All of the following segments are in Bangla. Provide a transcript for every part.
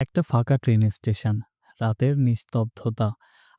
একটা ফাঁকা ট্রেন স্টেশন, রাতের নিস্তব্ধতা,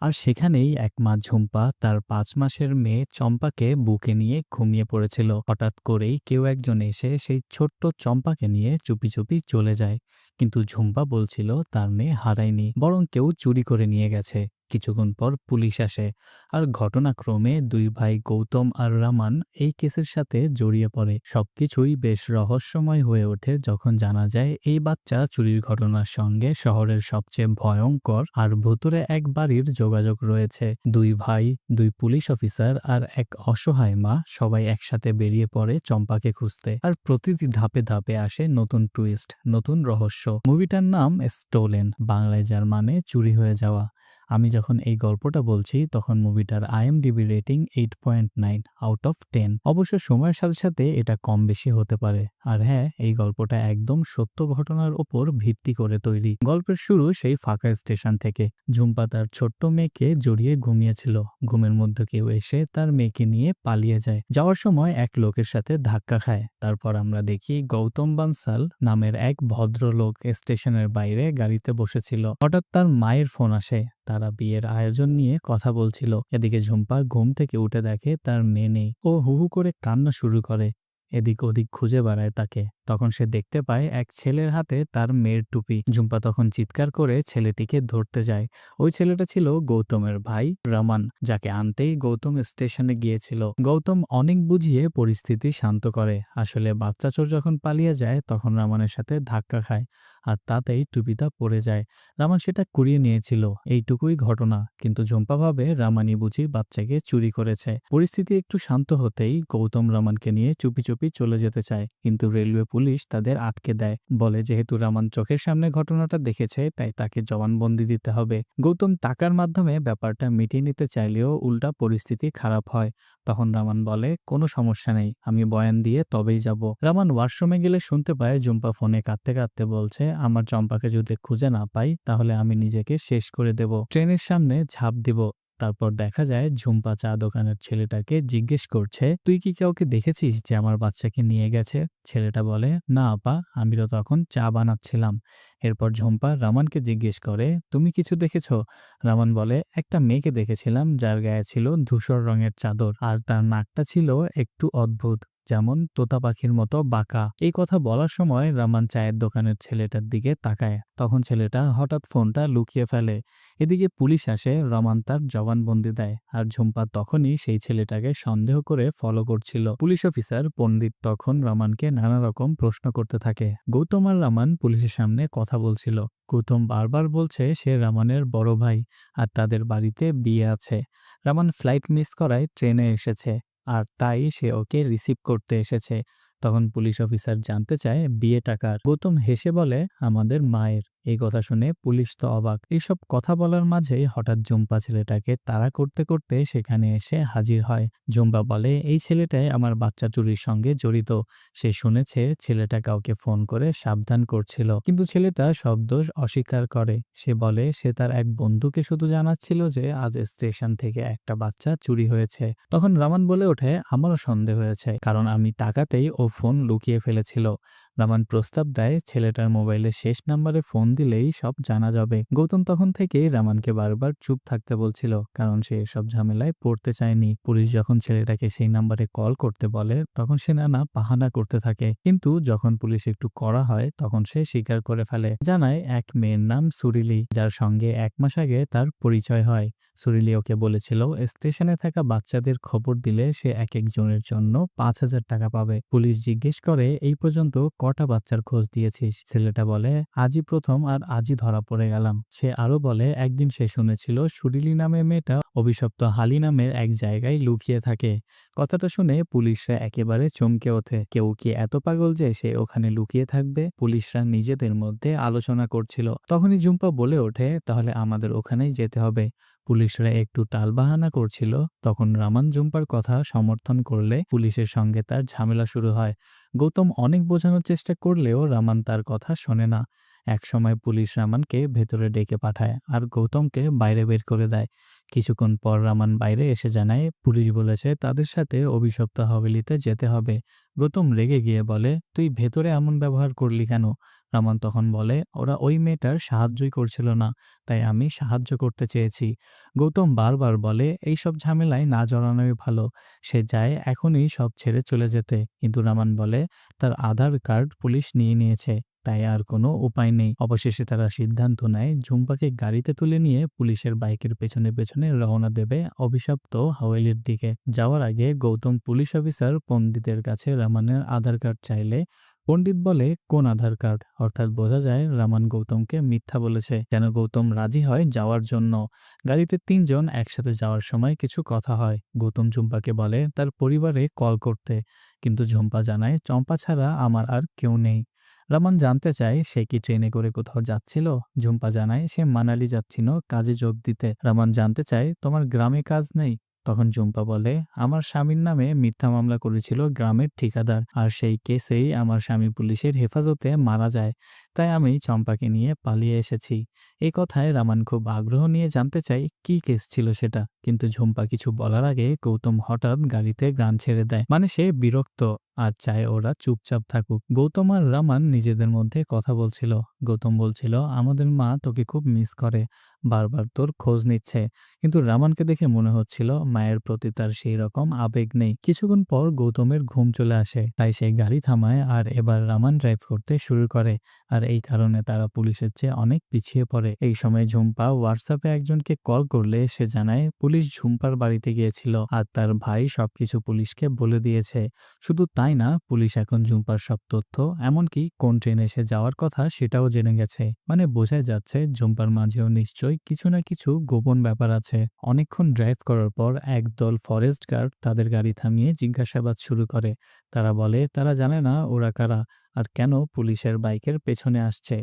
আর সেখানেই এক মা ঝুম্পা তার ৫ মাসের মেয়ে চম্পাকে বুকে নিয়ে ঘুমিয়ে পড়েছিল। হঠাৎ করেই কেউ একজন এসে সেই ছোট্ট চম্পাকে নিয়ে চুপি চুপি চলে যায়। কিন্তু ঝুম্পা বলছিল তার মেয়ে হারায়নি, বরং কেউ চুরি করে নিয়ে গেছে। কিছুক্ষণ পর পুলিশ আসে, আর ঘটনাক্রমে দুই ভাই গৌতম আর রামান এই কেসের সাথে জড়িয়ে পড়ে। সবকিছুই বেশ রহস্যময় হয়ে ওঠে যখন জানা যায় এই বাচ্চা চুরির ঘটনার সঙ্গে শহরের সবচেয়ে ভয়ঙ্কর আর ভুতুড়ে এক বাড়ির যোগাযোগ রয়েছে। দুই ভাই, দুই পুলিশ অফিসার আর এক অসহায় মা সবাই একসাথে বেরিয়ে পড়ে চম্পাকে খুঁজতে। আর প্রতিটি ধাপে ধাপে আসে নতুন টুইস্ট, নতুন রহস্য। মুভিটার নাম স্টোলেন, বাংলায় যার মানে চুরি হয়ে যাওয়া। আমি যখন এই গল্পটা বলছি তখন মুভিটার IMDb রেটিং 8.9 আউট অফ 10। অবশ্য সময়ের সাথে সাথে এটা কম বেশি হতে পারে। আর হ্যাঁ, এই গল্পটা একদম সত্য ঘটনার ওপর ভিত্তি করে তৈরি। গল্পের শুরু সেই ফাঁকা স্টেশন থেকে। ঝুম্পা তার ছোট্ট মেয়েকে জড়িয়ে ঘুমিয়েছিল। ঘুমের মধ্যে কেউ এসে তার মেয়েকে নিয়ে পালিয়ে যায়। যাওয়ার সময় এক লোকের সাথে ধাক্কা খায়। তারপর আমরা দেখি গৌতম বানসাল নামের এক ভদ্রলোক স্টেশনের বাইরে গাড়িতে বসেছিল। হঠাৎ তার মায়ের ফোন আসে। তারা বিয়ের আয়োজন নিয়ে কথা বলছিল। এদিকে ঝুম্পা ঘুম থেকে উঠে দেখে তার মেয়ে নেই। ও হু হু করে কান্না শুরু করে। এদিক ওদিক খুঁজে বেড়ায় তাকে। তখন সে দেখতে পায় এক ছেলের হাতে তার মেয়ের টুপি। ঝুম্পা তখন চিৎকার করে ছেলেটিকে ধরতে যায়। ওই ছেলেটা ছিল গৌতমের ভাই রামান, যাকে আনতেই গৌতম স্টেশনে গিয়েছিল। গৌতম অনেক বুঝিয়ে পরিস্থিতি শান্ত করে। আসলে বাচ্চা চোর যখন পালিয়ে যায় তখন রামানের সাথে ধাক্কা খায়, আর তাতেই টুপিটা পড়ে যায়। রামান সেটা কুড়িয়ে নিয়েছিল। এইটুকুই ঘটনা, কিন্তু ঝুম্পা ভাবে রামানি বুঝি বাচ্চাকে চুরি করেছে। পরিস্থিতি একটু শান্ত হতেই গৌতম রামানকে নিয়ে চুপি চুপি চলে যেতে চায়, কিন্তু রেলওয়ে পুলিশ তাদের আটকে দেয়। বলে যেহেতু রামান চোখের সামনে ঘটনাটা দেখেছে তাই তাকে জবানবন্দি দিতে হবে। গৌতম টাকার মাধ্যমে ব্যাপারটা মিটিয়ে নিতে চাইলেও উল্টা পরিস্থিতি খারাপ হয়। তখন রামান বলে কোনো সমস্যা নেই, আমি বয়ান দিয়ে তবেই যাব। রামান ওয়াশরুমে গেলে শুনতে পায় ঝুম্পা ফোনে কাঁদতে কাঁদতে বলছে, আমার চম্পাকে যদি খুঁজে না পাই তাহলে আমি নিজেকে শেষ করে দেব, ট্রেনের সামনে ঝাঁপ দিব। তারপর দেখা যায় ঝুম্পা চা দোকানের ছেলেটাকে জিজ্ঞেস করছে, তুই কি কাউকে দেখেছিস যে আমার বাচ্চাকে নিয়ে গেছে? ছেলেটা বলে, না আপা, আমি তো তখন চা বানাচ্ছিলাম। এরপর ঝুম্পা রামানকে জিজ্ঞেস করে, তুমি কিছু দেখেছো? রামান বলে, একটা মেয়েকে দেখেছিলাম যার গায়ে ছিল ধূসর রঙের চাদর, আর তার নাকটা ছিল একটু অদ্ভুত, যেমন তোতা পাখির মতো বাঁকা। এই কথা বলার সময় রামান চায়ের দোকানের ছেলেটার দিকে তাকায়। তখন ছেলেটা হঠাৎ ফোনটা লুকিয়ে ফেলে। এদিকে পুলিশ আসে। রামান তার জবানবন্দি দেয়, আর ঝুম্পা তখনই সেই ছেলেটাকে সন্দেহ করে ফলো করছিল। পুলিশ অফিসার পণ্ডিত তখন রামানকে নানা রকম প্রশ্ন করতে থাকে। গৌতম আর রামান পুলিশের সামনে কথা বলছিল। গৌতম বারবার বলছে সে রামানের বড় ভাই, আর তাদের বাড়িতে বিয়ে আছে। রামান ফ্লাইট মিস করায় ট্রেনে এসেছে, আর তাই সে ওকে রিসিভ করতে এসেছে। তখন পুলিশ অফিসার জানতে চায় বিয়ে টাকার। গৌতম হেসে বলে, আমাদের মায়ের। এই কথা শুনে পুলিশ তো অবাক। এইসব কথা বলার মাঝেই হঠাৎ ঝুম্পা ছেলেটাকে তাড়া করতে করতে সেখানে এসে হাজির হয়। ঝুম্পা বলে, এই ছেলেটাই আমার বাচ্চা চুরির সঙ্গে জড়িত। সে শুনেছে ছেলেটা কাউকে ফোন করে সাবধান করছিল, কিন্তু ছেলেটা সব দোষ অস্বীকার করে। সে বলে সে তার এক বন্ধুকে শুধু জানাচ্ছিল যে আজ স্টেশন থেকে একটা বাচ্চা চুরি হয়েছে। তখন রামান বলে ওঠে, আমারও সন্দেহ হয়েছে, কারণ আমি টাকাতেই ও ফোন লুকিয়ে ফেলেছিল। রামান প্রস্তাব দেয় ছেলেটার মোবাইলে শেষ নাম্বারে ফোন দিলেই সব জানা যাবে। গৌতম তখন থেকেই রামানকে বারবার চুপ থাকতে বলছিল, কারণ সে এসব ঝামেলায় পড়তে চায়নি। পুলিশ যখন ছেলেটাকে সেই নাম্বারে কল করতে বলে তখন সে নানা বাহানা করতে থাকে, কিন্তু যখন পুলিশ একটু কড়া হয় তখন সে স্বীকার করে ফেলে। জানায় এক মেয়ের নাম সুরিলি, যার সঙ্গে 1 মাস আগে তার পরিচয় হয়। সুরিলি ওকে বলেছিল স্টেশনে থাকা বাচ্চাদের খবর দিলে সে এক একজনের জন্য 5,000 টাকা পাবে। পুলিশ জিজ্ঞেস করে, এই পর্যন্ত কটা বাচ্চার খোঁজ দিয়েছিস? ছেলেটা বলে, আজই প্রথম, আর আজই ধরা পড়ে গেলাম। সে আরো বলে, একদিন সে শুনেছিল সুরিলি নামের মেয়েটা অভিশপ্ত হালি নামের এক জায়গায় লুকিয়ে থাকে। কথাটা শুনে পুলিশরা একেবারে চমকে ওঠে। কেউ কি এত পাগল যে সে ওখানে লুকিয়ে থাকবে? পুলিশরা নিজেদের মধ্যে আলোচনা করছিল। তখনই ঝুম্পা বলে ওঠে, তাহলে আমাদের ওখানেই যেতে হবে। পুলিশরা একটু টালবাহানা করছিল, তখন রামান ঝুম্পার কথা সমর্থন করলে পুলিশের সঙ্গে তার ঝামেলা শুরু হয়। গৌতম অনেক বোঝানোর চেষ্টা করলেও রামান তার কথা শোনে না। একসময় পুলিশ রামানকে ভেতরে ডেকে পাঠায় আর গৌতমকে বাইরে বের করে দেয়। কিছুক্ষণ পর রামান বাইরে এসে জানায় পুলিশ বলেছে তাদের সাথে অভিশপ্ত হাভেলিতে যেতে হবে। গৌতম রেগে গিয়ে বলে, তুই ভেতরে এমন ব্যবহার করলি কেন? রামান তখন বলে, ওরা ওই মেয়েটার সাহায্যই করছিল না, তাই আমি সাহায্য করতে চেয়েছি। গৌতম বারবার বলে এইসব ঝামেলায় না জড়ানোই ভালো। সে যায় এখনই সব ছেড়ে চলে যেতে, কিন্তু রামান বলে তার আধার কার্ড পুলিশ নিয়ে নিয়েছে, তাই আর কোনো উপায় নেই। অবশেষে তারা সিদ্ধান্ত নেয় ঝুম্পাকে গাড়িতে তুলে নিয়ে পুলিশের বাইকের পেছনে পেছনে রওনা দেবে অভিশপ্ত হাওয়েলির দিকে। যাওয়ার আগে গৌতম পুলিশ অফিসার পণ্ডিতের কাছে রামানের আধার কার্ড চাইলে পণ্ডিত বলে কোন আধার কার্ড, অর্থাৎ বোঝা যায় রামান গৌতমকে মিথ্যা বলেছে যেন গৌতম রাজি হয় যাওয়ার জন্য। গাড়িতে তিনজন একসাথে যাওয়ার সময় কিছু কথা হয়। গৌতম ঝুম্পাকে বলে তার পরিবারে কল করতে, কিন্তু ঝুম্পা জানায় চম্পা ছাড়া আমার আর কেউ নেই। রামান জানতে চায় সে কি ট্রেনে করে কোথাও যাচ্ছিল। ঝুম্পা জানায় সে মানালি যাচ্ছিল কাজে যোগ দিতে। রামান জানতে চায় তোমার গ্রামে কাজ নেই? তখন ঝুম্পা বলে আমার স্বামীর নামে মিথ্যা মামলা করেছিল গ্রামের ঠিকাদার, আর সেই কেসেই আমার স্বামী পুলিশের হেফাজতে মারা যায়, তাই আমি চম্পাকে নিয়ে পালিয়ে এসেছি। এই কথায় রামান খুব আগ্রহ নিয়ে জানতে চায় কি কেস ছিল সেটা, কিন্তু ঝুম্পা কিছু বলার আগে গৌতম হঠাৎ গাড়িতে গান ছেড়ে দেয়, মানে সে বিরক্ত আর চায় ওরা চুপচাপ থাকুক। গৌতম আর রামান নিজেদের মধ্যে কথা বলছিল। গৌতম বলছিল আমাদের মা তোকে খুব মিস করে, বারবার তোর খোঁজ নিচ্ছে, কিন্তু রামানকে দেখে মনে হচ্ছিল মায়ের প্রতি তার সেই রকম আবেগ নেই। কিছুক্ষণ পর গৌতমের ঘুম চলে আসে, তাই সে গাড়ি থামায় আর এবার রামান ড্রাইভ করতে শুরু করে। আর এই কারণে তারা পুলিশের চেয়ে অনেক পিছিয়ে পড়ে। এই সময় ঝুম্পা হোয়াটসঅ্যাপে একজনকে কল করলে সে জানায় পুলিশ ঝুম্পার বাড়িতে গিয়েছিল আর তার ভাই সবকিছু পুলিশকে বলে দিয়েছে। শুধু তাই না, পুলিশ এখন ঝুম্পার সব তথ্য, এমনকি কোন ট্রেনে সে যাওয়ার কথা সেটাও জেনে গেছে। মানে বোঝাই যাচ্ছে ঝুম্পার মাঝেও নিশ্চয়ই কিছু না কিছু গোপন ব্যাপার আছে। অনেকক্ষণ ড্রাইভ করার পর একদল ফরেস্ট গার্ড তাদের গাড়ি থামিয়ে জিজ্ঞাসাবাদ শুরু করে। তারা বলে তারা জানে না ওরা কারা আর কেন পুলিশের বাইকের পেছনে আসছে।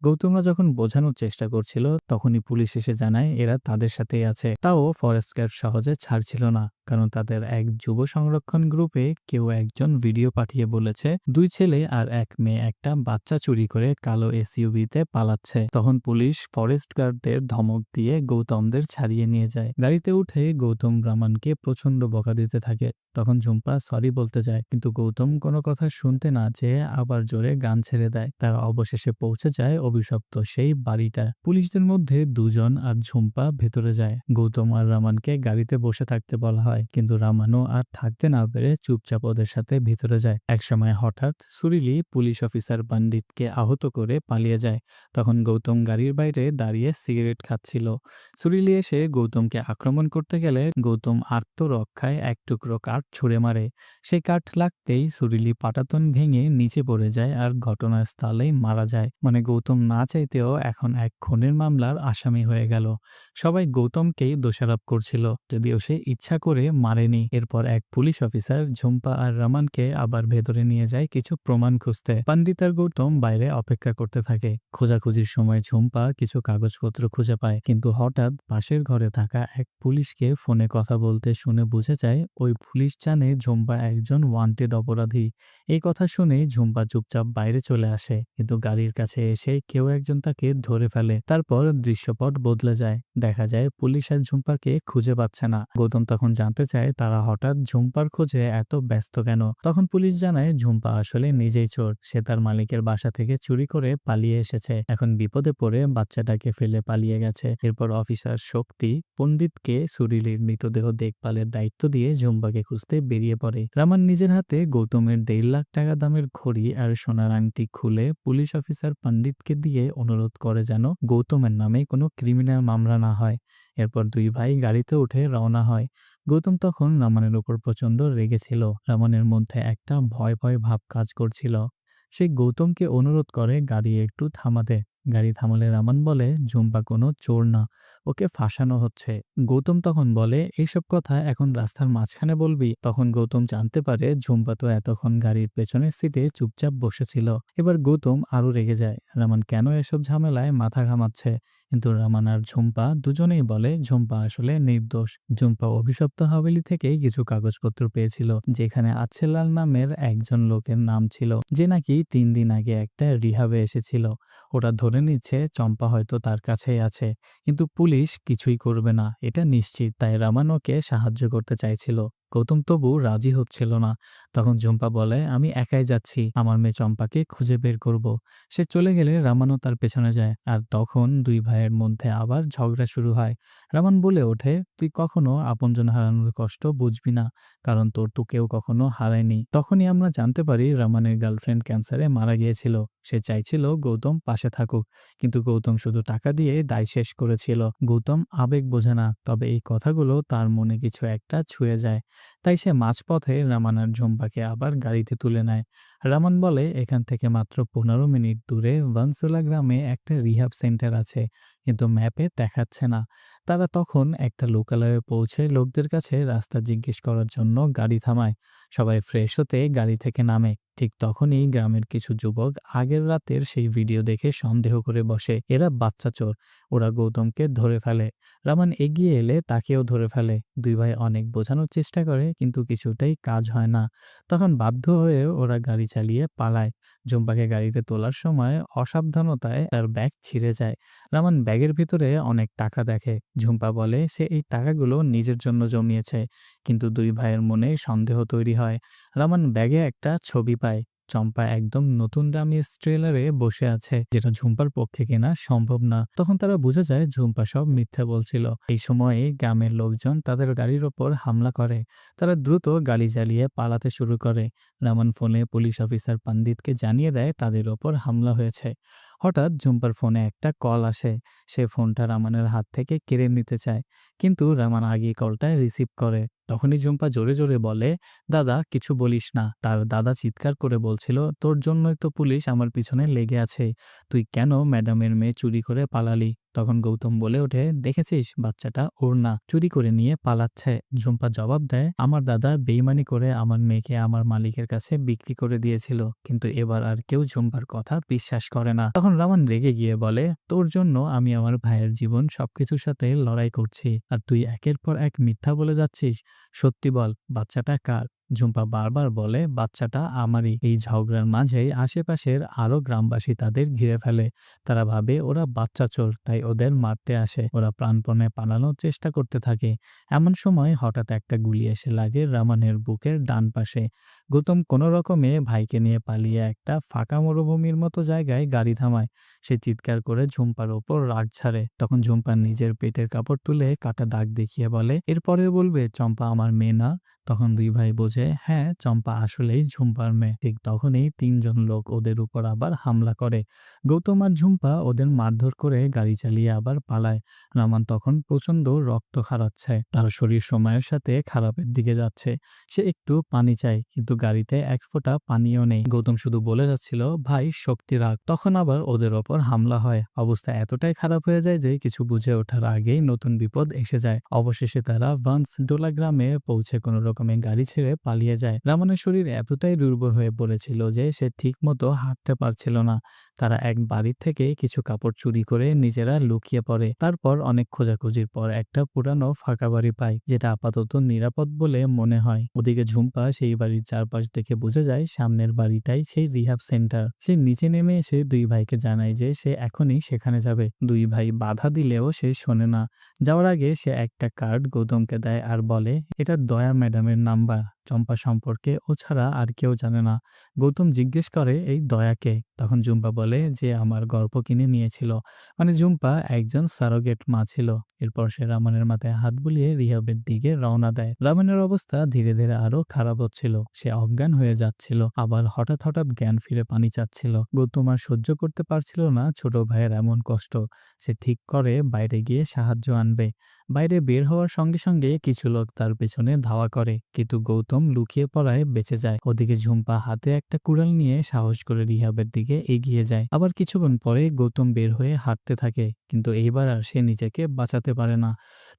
গৌতমরা যখন বোঝানোর চেষ্টা করছিল তখনই পুলিশ এসে জানায় এরা তাদের সাথেই আছে। তাও ফরেস্ট গার্ড সহজে ছাড়ছিল না, কারণ তাদের এক যুব সংরক্ষণ গ্রুপে কেউ একজন ভিডিও পাঠিয়ে বলেছে 2 ছেলে আর 1 মেয়ে একটা বাচ্চা চুরি করে কালো এসইউভিতে পালাচ্ছে। তখন পুলিশ ফরেস্ট গার্ডদের ধমক দিয়ে গৌতমদের ছাড়িয়ে নিয়ে যায়। গাড়িতে উঠে গৌতম রামানকে প্রচন্ড বকা দিতে থাকে। তখন ঝুম্পা সরি বলতে যায়, কিন্তু গৌতম কোনো কথা শুনতে না চেয়ে আবার জোরে গান ছেড়ে দেয়। তারা অবশেষে পৌঁছে যায় অভিশপ্ত সেই বাড়িটা। পুলিশদের মধ্যে 2 জন আর ঝুম্পা ভেতরে যায়। গৌতম আর রামানকে গাড়িতে বসে থাকতে বলা হয়, কিন্তু রামানও আর থাকতে না পেরে চুপচাপ ওদের সাথে ভিতরে যায়। একসময় হঠাৎ সুরিলি পুলিশ অফিসার পণ্ডিতকে আহত করে পালিয়ে যায়। তখন গৌতম গাড়ির বাইরে দাঁড়িয়ে সিগারেট খাচ্ছিল। সুরিলি এসে গৌতমকে আক্রমণ করতে গেলে গৌতম আত্মরক্ষায় এক টুকরো কাঠ ছুঁড়ে মারে। সেই কাঠ লাগতেই সুরিলি পাটাতন ভেঙে নিচে পড়ে যায় আর ঘটনাস্থলেই মারা যায়। মানে গৌতম না চাইতেও এখন এক খুনের মামলার আসামি হয়ে গেল। সবাই গৌতমকেই দোষারোপ করছিল, যদিও সে ইচ্ছা করে মারেনি। এরপর এক পুলিশ অফিসার ঝুম্পা আর রমানকে আবার ভেতরে নিয়ে যায় কিছু প্রমাণ খুঁজতে। পণ্ডিত আর গৌতম বাইরে অপেক্ষা করতে থাকে। খোঁজাখুঁজির সময় ঝুম্পা কিছু কাগজপত্র খুঁজে পায়, কিন্তু হঠাৎ পাশের ঘরে থাকা এক পুলিশকে ফোনে কথা বলতে শুনে বুঝে যায় ওই পুলিশ জানে ঝুম্পা একজন ওয়ান্টেড অপরাধী। এই কথা শুনে ঝুম্পা চুপচাপ বাইরে চলে আসে, কিন্তু গাড়ির কাছে এসে কেউ একজন তাকে ধরে ফেলে। তারপর দৃশ্যপট বদলে যায়। দেখা যায় পুলিশ আর ঝুম্পাকে খুঁজে পাচ্ছে না। গৌতম তখন জানতে চায় তারা হঠাৎ ঝুম্পার খোঁজে এত ব্যস্ত কেন। তখন পুলিশ জানায় ঝুম্পা আসলে নিজেই চোর, সে তার মালিকের বাসা থেকে চুরি করে পালিয়ে এসেছে, এখন বিপদে পড়ে বাচ্চাটাকে ফেলে পালিয়ে গেছে। এরপর অফিসার শক্তি পণ্ডিতকে সুরিলির মৃতদেহ দেখভালের দায়িত্ব দিয়ে ঝুম্পাকে খুঁজতে বেরিয়ে পড়ে। রামান নিজের হাতে গৌতমের 1.5 লাখ টাকা দামের ঘড়ি আর সোনার আংটি খুলে পুলিশ অফিসার পণ্ডিতকে দিয়ে অনুরোধ করে যেন গৌতমের নামে কোনো ক্রিমিনাল মামলা না হয়। এরপর 2 ভাই গাড়িতে উঠে রওনা হয়। গৌতম তখন রামানের উপর প্রচন্ড রেগেছিল। রামানের মধ্যে একটা ভয় ভয় ভাব কাজ করছিল। সে গৌতমকে অনুরোধ করে গাড়ি একটু থামাতে। গাড়ি থামালে রামান বলে ঝুম্পা কোনো চোর না, ওকে ফাঁসানো হচ্ছে। গৌতম তখন বলে এইসব কথা এখন রাস্তার মাঝখানে বলবি? তখন গৌতম জানতে পারে ঝুম্পা তো এতক্ষণ গাড়ির পেছনের সিটে চুপচাপ বসেছিল। এবার গৌতম আরো রেগে যায়, রামান কেন এসব ঝামেলায় মাথা ঘামাচ্ছে। কিন্তু রামান আর ঝুম্পা দুজনেই বলে ঝুম্পা আসলে নির্দোষ। ঝুম্পা অভিশপ্ত হাভেলি থেকে কিছু কাগজপত্র পেয়েছিল যেখানে আচ্ছেলাল নামের একজন লোকের নাম ছিল, যে নাকি 3 দিন আগে একটা রিহাবে এসেছিল। ওরা ধরে নিচ্ছে চম্পা হয়তো তার কাছেই আছে, কিন্তু পুলিশ কিছুই করবে না এটা নিশ্চিত। তাই রামান ওকে সাহায্য করতে চাইছিল। গৌতম তবু রাজি হচ্ছিল না। তখন ঝুম্পা বলে, আমি একাই যাচ্ছি, আমার মেয়ে চম্পাকে খুঁজে বের করব। সে চলে গেলে রামানও তার পেছনে যায়। আর তখন দুই ভাইয়ের মধ্যে আবার ঝগড়া শুরু হয়। রামান বলে ওঠে, তুই কখনো আপনজন হারানোর কষ্ট বুঝবি না, কারণ তোর তো কেউ কখনো হারায়নি। তখনই আমরা জানতে পারি রামানের গার্লফ্রেন্ড ক্যান্সারে মারা গিয়েছিল। সে চাইছিল গৌতম পাশে থাকুক, কিন্তু গৌতম শুধু টাকা দিয়ে দায় শেষ করেছিল। গৌতম আবেগ বোঝে না, তবে এই কথাগুলো তার মনে কিছু একটা ছুঁয়ে যায়। তাই সে মাঝপথে রামান আর ঝুম্পাকে আবার গাড়িতে তুলে নেয়। রামান বলে, এখান থেকে মাত্র 15 মিনিট দূরে ভানসোলা গ্রামে একটা রিহাব সেন্টার আছে, কিন্তু ম্যাপে দেখাচ্ছে না। তারা তখন একটা লোকালয়ে পৌঁছে লোকদের কাছে রাস্তা জিজ্ঞেস করার জন্য গাড়ি থামায়। সবাই ফ্রেশ হতে গাড়ি থেকে নামে। ঠিক তখনই গ্রামের কিছু যুবক আগের রাতের সেই ভিডিও দেখে সন্দেহ করে বসে, এরা বাচ্চা চোর। ওরা গৌতমকে ধরে ফেলে। রামান এগিয়ে এলে তাকেও ধরে ফেলে। দুই ভাই অনেক বোঝানোর চেষ্টা করে, কিন্তু কিছুতেই কাজ হয় না। তখন বাধ্য হয়ে ওরা গাড়ি চালিয়ে পালায়। ঝুম্পাকে গাড়িতে তোলার সময় অসাবধানতায় তার ব্যাগ ছিঁড়ে যায়। রামান ব্যাগের ভিতরে অনেক টাকা দেখে। ঝুম্পা বলে সে এই টাকাগুলো নিজের জন্য জমিয়েছে, কিন্তু দুই ভাইয়ের মনে সন্দেহ তৈরি হয়। রামান ব্যাগে একটা ছবি পায়। চম্পা একদম নতুন দামি স্ট্রেলারে বসে আছে, যেটা ঝুম্পার পক্ষে কেনা সম্ভব না। তখন তারা বুঝে যায় ঝুম্পা সব মিথ্যা বলছিল। এই সময়ে গ্রামের লোকজন তাদের গাড়ির ওপর হামলা করে। তারা দ্রুত গাড়ি চালিয়ে পালাতে শুরু করে। রামান ফোনে পুলিশ অফিসার পণ্ডিতকে জানিয়ে দেয় তাদের ওপর হামলা হয়েছে। হঠাৎ ঝুম্পার ফোনে একটা কল আসে। সে ফোনটা রামানের হাত থেকে কেড়ে নিতে চায়, কিন্তু রামান আগেই কলটা রিসিভ করে। তখনই ঝুম্পা জোরে জোরে বলে, দাদা কিছু বলিস না। তার দাদা চিৎকার করে বলছিল, তোর জন্যই তো পুলিশ আমার পিছনে লেগে আছে। তুই কেন ম্যাডামের মেয়ে চুরি করে পালালি? তখন গৌতম বলে ওঠে, দেখেছিস বাচ্চাটা ওর না, চুরি করে নিয়ে পালাচ্ছে। ঝুম্পা জবাব দেয়, আমার দাদা বেইমানি করে আমার মেয়েকে আমার মালিকের কাছে বিক্রি করে দিয়েছিল, কিন্তু এবার আর কেউ ঝুম্পার কথা বিশ্বাস করে না। তখন রামান রেগে গিয়ে বলে, তোর জন্য আমি আমার ভাইয়ের জীবন সবকিছুর সাথে লড়াই করছি, আর তুই একের পর এক মিথ্যা বলে যাচ্ছিস। সত্যি বল, বাচ্চাটা কার? ঝুম্পা বারবার বলে, বাচ্চাটা আমারই। এই ঝগড়ার মাঝেই আশেপাশের আরো গ্রামবাসী তাদের ঘিরে ফেলে। তারা ভাবে ওরা বাচ্চা চোর, তাই ওদের মারতে আসে। ওরা প্রাণপণে পালানোর চেষ্টা করতে থাকে। এমন সময় হঠাৎ একটা গুলি এসে লাগে রামানের বুকের ডান পাশে। গৌতম কোনো রকমে ভাইকে নিয়ে পালিয়ে একটা ফাঁকা মরুভূমির মতো জায়গায় গাড়ি থামায়। সে চিৎকার করে ঝুম্পার ওপর রাগ ছাড়ে। তখন ঝুম্পা নিজের পেটের কাপড় তুলে কাটা দাগ দেখিয়ে বলে, এরপরেও বলবে চম্পা আমার মেয়ে না? তখন দুই ভাই বোঝে, হ্যাঁ চম্পা আসলেই ঝুম্পার মেয়ে। ঠিক তখনই 3 জন লোক ওদের উপর আবার হামলা করে। গৌতম আর ঝুম্পা ওদের মারধর করে গাড়ি চালিয়ে আবার পালায়। রামান তখন প্রচন্ড রক্ত খারাচ্ছে, তার শরীর সময়ের সাথে খারাপের দিকে যাচ্ছে। সে একটু পানি চায়, কিন্তু গাড়িতে এক ফোঁটা পানিও নেই। গৌতম শুধু বলে যাচ্ছিল, ভাই শক্তি রাখ। তখন আবার ওদের ওপর হামলা হয়। অবস্থা এতটাই খারাপ হয়ে যায় যে কিছু বুঝে ওঠার আগেই নতুন বিপদ এসে যায়। অবশেষে তারা ভান্সডোলা গ্রামে পৌঁছে কোনো রকমে গাড়ি ছেড়ে পালিয়ে যায়। রামানের শরীর এতটাই দুর্বল হয়ে পড়েছিল যে সে ঠিক মতো হাঁটতে পারছিল না। তারা এক বাড়ির থেকে কিছু কাপড় চুরি করে নিজেরা লুকিয়ে পড়ে। তারপর অনেক খোঁজাখুঁজির পর একটা পুরানো ফাঁকা বাড়ি পায়, যেটা আপাতত নিরাপদ বলে মনে হয়। ওদিকে ঝুম্পা সেই বাড়ির চারপাশ দেখে বুঝে যায় সামনের বাড়িটাই সেই রিহাব সেন্টার। সে নিচে নেমে এসে দুই ভাইকে জানায় যে সে এখনই সেখানে যাবে। দুই ভাই বাধা দিলেও সে শোনে না। যাওয়ার আগে সে একটা কার্ড গৌতমকে দেয় আর বলে, এটা দয়া ম্যাডামের নাম্বার। চম্পা সম্পর্কে ও ছাড়া আর কেউ জানে না। গৌতম জিজ্ঞেস করে, এই দয়াকে? তখন ঝুম্পা বলে যে আমার গল্প কিনে নিয়েছিল। মানে ঝুম্পা একজন সারোগেট মা ছিল। এরপর সে রামানের মাথায় হাত বুলিয়ে রিহাবের দিকে রওনা দেয়। রামানের অবস্থা ধীরে ধীরে আরো খারাপ হচ্ছিল। সে অজ্ঞান হয়ে যাচ্ছিল, আবার হঠাৎ হঠাৎ জ্ঞান ফিরে পানি চাচ্ছিল। গৌতম আর সহ্য করতে পারছিল না ছোট ভাইয়ের এমন কষ্ট। সে ঠিক করে বাইরে গিয়ে সাহায্য আনবে। বাইরে বের হওয়ার সঙ্গে সঙ্গে কিছু লোক তার পেছনে ধাওয়া করে, কিন্তু গৌতম লুকিয়ে পড়ায় বেঁচে যায়। ওদিকে ঝুম্পা হাতে একটা কুড়াল নিয়ে সাহস করে রিহাবের দিকে এগিয়ে যায়। আবার কিছুক্ষণ পরে গৌতম বের হয়ে হাঁটতে থাকে, কিন্তু এইবার আর সে নিজেকে বাঁচাতে পারে না।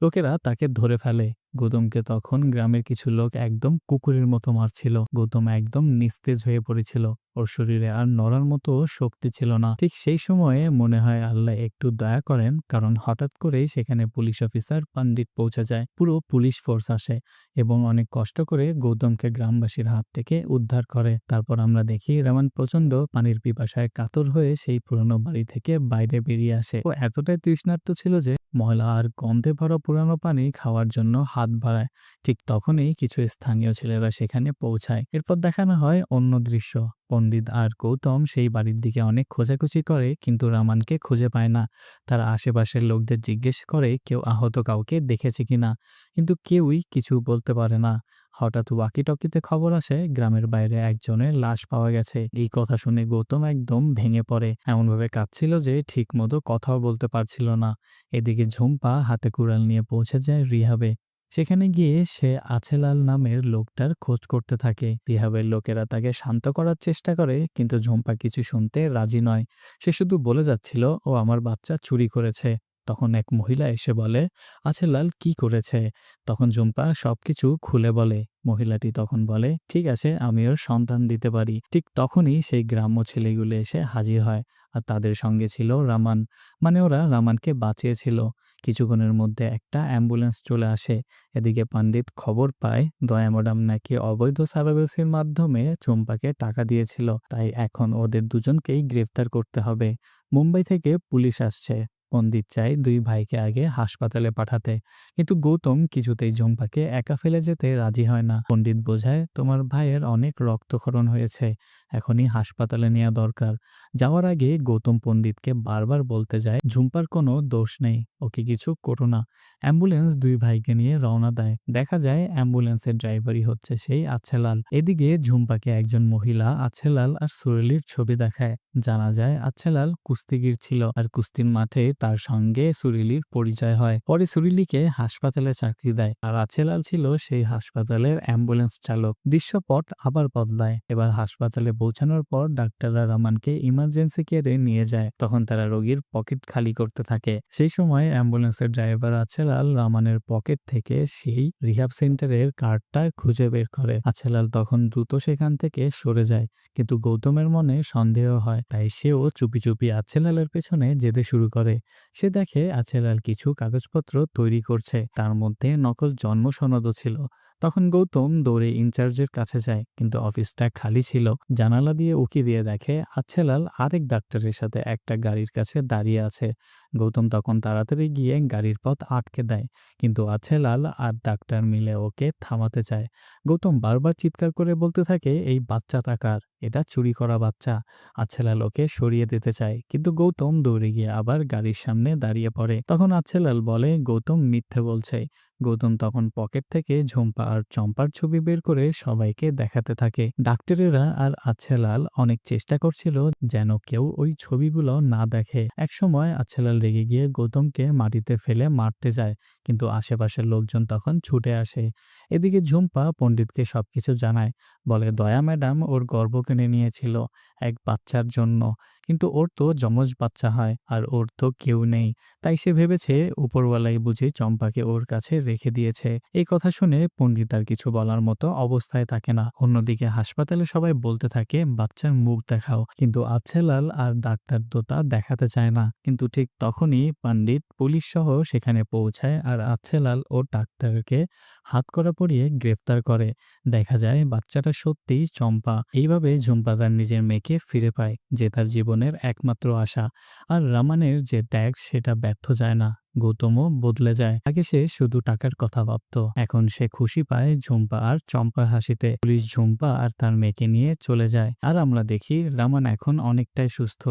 লোকেরা তাকে ধরে ফেলে। গৌতমকে তখন গ্রামের কিছু লোক একদম কুকুরের মতো মারছিল। গৌতম একদম নিস্তেজ হয়ে পড়েছিল। ওর শরীরে আর নড়ার মতো শক্তি ছিল না। ঠিক সেই সময়ে মনে হয় আল্লাহ একটু দয়া করেন, কারণ হঠাৎ করেই সেখানে পুলিশ অফিসার পণ্ডিত পৌঁছে যায়। পুরো পুলিশ ফোর্স আসে এবং অনেক কষ্ট করে গৌতমকে গ্রামবাসীর হাত থেকে উদ্ধার করে। তারপর আমরা দেখি রমান প্রচন্ড পানির পিপাসায় কাতর হয়ে সেই পুরনো বাড়ি থেকে বাইরে বেরিয়ে আসে। ও এতটাই তৃষ্ণার্ত ছিল যে ময়লা আর গন্ধে ভরা পুরানো পানি খাওয়ার জন্য হাত বাড়ায়। ঠিক তখনই কিছু স্থানীয় ছেলেরা সেখানে পৌঁছায়। এরপর দেখানো হয় অন্য দৃশ্য। পণ্ডিত আর গৌতম সেই বাড়ির দিকে অনেক খোঁজাখুঁজি করে, কিন্তু রামানকে খুঁজে পায় না। তারা আশেপাশের লোকদের জিজ্ঞেস করে কেউ আহত কাউকে দেখেছে কিনা, কিন্তু কেউই কিছু বলতে পারে না। হঠাৎ ওয়াকিটকিতে খবর আসে গ্রামের বাইরে একজনের লাশ পাওয়া গেছে। এই কথা শুনে গৌতম একদম ভেঙে পড়ে, এমনভাবে কাঁদছিল যে ঠিক মতো কথাও বলতে পারছিল না। এদিকে ঝুম্পা হাতে কুড়াল নিয়ে পৌঁছে যায় রিহাবে। সেখানে গিয়ে সে আছেলাল নামের লোকটার খোঁজ করতে থাকে। রিহাবের লোকেরা তাকে শান্ত করার চেষ্টা করে, কিন্তু ঝুম্পা কিছু শুনতে রাজি নয়। সে শুধু বলে যাচ্ছিল ও আমার বাচ্চা চুরি করেছে। তখন এক মহিলা এসে বলে, আছেলাল কি করেছে? তখন ঝুম্পা সবকিছু খুলে বলে। মহিলাটি তখন বলে, ঠিক আছে, আমি ওর সন্তান দিতে পারি। ঠিক তখনই সেই গ্রাম্য ছেলেগুলো এসে হাজির হয়, আর তাদের সঙ্গে ছিল রামান। মানে ওরা রামানকে বাঁচিয়েছিল। কিছুক্ষণের মধ্যে একটা অ্যাম্বুলেন্স চলে আসে। এদিকে পণ্ডিত খবর পায় দয়া ম্যাডাম নাকি অবৈধ সারাবেসির মাধ্যমে চম্পাকে টাকা দিয়েছিল, তাই এখন ওদের দুজনকেই গ্রেফতার করতে হবে। মুম্বাই থেকে পুলিশ আসছে। পণ্ডিত চায় দুই ভাইকে আগে হাসপাতালে পাঠাতে, কিন্তু গৌতম কিছুতেই ঝুম্পাকে একা ফেলে যেতে রাজি হয় না। পণ্ডিত বোঝায়, তোমার ভাইয়ের অনেক রক্তক্ষরণ হয়েছে, এখনই হাসপাতালে নেওয়া দরকার। যাওয়ার আগে গৌতম পণ্ডিতকে বারবার বলতে যায় ঝুম্পার কোনো দোষ নেই, ওকে কিছু করো না। অ্যাম্বুলেন্স দুই ভাইকে নিয়ে রওনা দেয়। দেখা যায় অ্যাম্বুলেন্সের ড্রাইভারই হচ্ছে সেই আছেলাল। এদিকে ঝুম্পাকে একজন মহিলা আছেলাল আর সুরেলির ছবি দেখায়। জানা যায় আছেলাল কুস্তিগির ছিল, আর কুস্তির মাঠে তার সঙ্গে সুরিলির পরিচয় হয়। পরে সুরিলিকে হাসপাতালে চাকরি দেয়, আর আছেলাল ছিল সেই হাসপাতালের অ্যাম্বুলেন্স চালক। দৃশ্যপট আবার বদলায়। এবার হাসপাতালে পৌঁছানোর পর ডাক্তাররা রমানকে ইমার্জেন্সি কেয়ারে নিয়ে যায়। তখন তারা রোগীর পকেট খালি করতে থাকে। সেই সময় অ্যাম্বুলেন্সের ড্রাইভার আছেলাল রমানের পকেট থেকে সেই রিহাব সেন্টারের কার্ডটা খুঁজে বের করে। আছেলাল তখন দ্রুত সেখান থেকে সরে যায়, কিন্তু গৌতমের মনে সন্দেহ হয়, তাই সেও চুপি চুপি আছেলালের পেছনে যেতে শুরু করে। সে দেখে আছেলাল কিছু কাগজপত্র তৈরি করছে, তার মধ্যে নকল জন্ম সনদও ছিল। তখন গৌতম দৌড়ে ইনচার্জের কাছে যায়, কিন্তু অফিসটা খালি ছিল। জানালা দিয়ে উকি দিয়ে দেখে আছেলাল আরেক ডাক্তারের সাথে একটা গাড়ির কাছে দাঁড়িয়ে আছে। গৌতম তখন তাড়াতাড়ি গিয়ে গাড়ির পথ আটকে দেয়, কিন্তু আছেলাল আর ডাক্তার মিলে ওকে থামাতে চায়। গৌতম বারবার চিৎকার করে বলতে থাকে, এই বাচ্চাটা কার? এটা চুরি করা বাচ্চা। আছেলাল ওকে সরিয়ে দিতে চায়, কিন্তু গৌতম দৌড়ে গিয়ে আবার গাড়ির সামনে দাঁড়িয়ে পড়ে। তখন আছেলাল বলে গৌতম মিথ্যে বলছে। গৌতম তখন পকেট থেকে ঝুম্পা আর চম্পার ছবি বের করে সবাইকে দেখাতে থাকে। ডাক্তারেরা আর আছেলাল অনেক চেষ্টা করছিল যেন কেউ ওই ছবিগুলো না দেখে। একসময় আছেলাল রেগে গিয়ে গৌতমকে মাটিতে ফেলে মারতে যায়, কিন্তু আশেপাশের লোকজন তখন ছুটে আসে। এদিকে ঝুম্পা পণ্ডিতকে সবকিছু জানায়, বলে দয়া ম্যাডাম ওর গর্ভ কিনে নিয়েছিল এক বাচ্চার জন্য, কিন্তু ওর তো যমজ বাচ্চা হয়, আর ওর তো কেউ নেই, তাই সে ভেবেছে উপরওয়ালাই বুঝি চম্পাকে ওর কাছে রেখে দিয়েছে। এই কথা শুনে পণ্ডিত আর কিছু বলার মতো অবস্থায় থাকে না। অন্যদিকে হাসপাতালে সবাই বলতে থাকে বাচ্চার মুখ দেখাও, কিন্তু আছেলাল আর ডাক্তার তো তা দেখাতে চায় না। কিন্তু ঠিক তখনই পণ্ডিত পুলিশ সহ সেখানে পৌঁছায়, আর আছেলাল ও ডাক্তারকে হাতকড়া পরিয়ে গ্রেফতার করে। দেখা যায় বাচ্চাটা সত্যিই চম্পা। এইভাবে ঝুম্পা তার নিজের মেয়েকে ফিরে পায়, যে তার জীবনের একমাত্র আশা। আর রামানের যে ত্যাগ সেটা ব্যর্থ যায় না। গৌতমও বদলে যায়। আগে সে শুধু টাকার কথা ভাবত, এখন সে খুশি পায় ঝুম্পা আর চম্পার হাসিতে। পুলিশ ঝুম্পা আর তার মেয়েকে নিয়ে চলে যায়, আর আমরা দেখি রামান এখন অনেকটাই সুস্থ।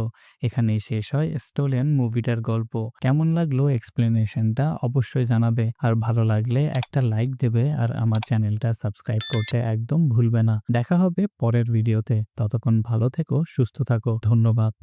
এখানেই শেষ হয় স্টোলেন মুভিটার গল্প। কেমন লাগলো এক্সপ্লেনেশনটা অবশ্যই জানাবে, আর ভালো লাগলে একটা লাইক দেবে, আর আমার চ্যানেলটা সাবস্ক্রাইব করতে একদম ভুলবে না। দেখা হবে পরের ভিডিওতে। ততক্ষণ ভালো থেকো, সুস্থ থাকো। ধন্যবাদ।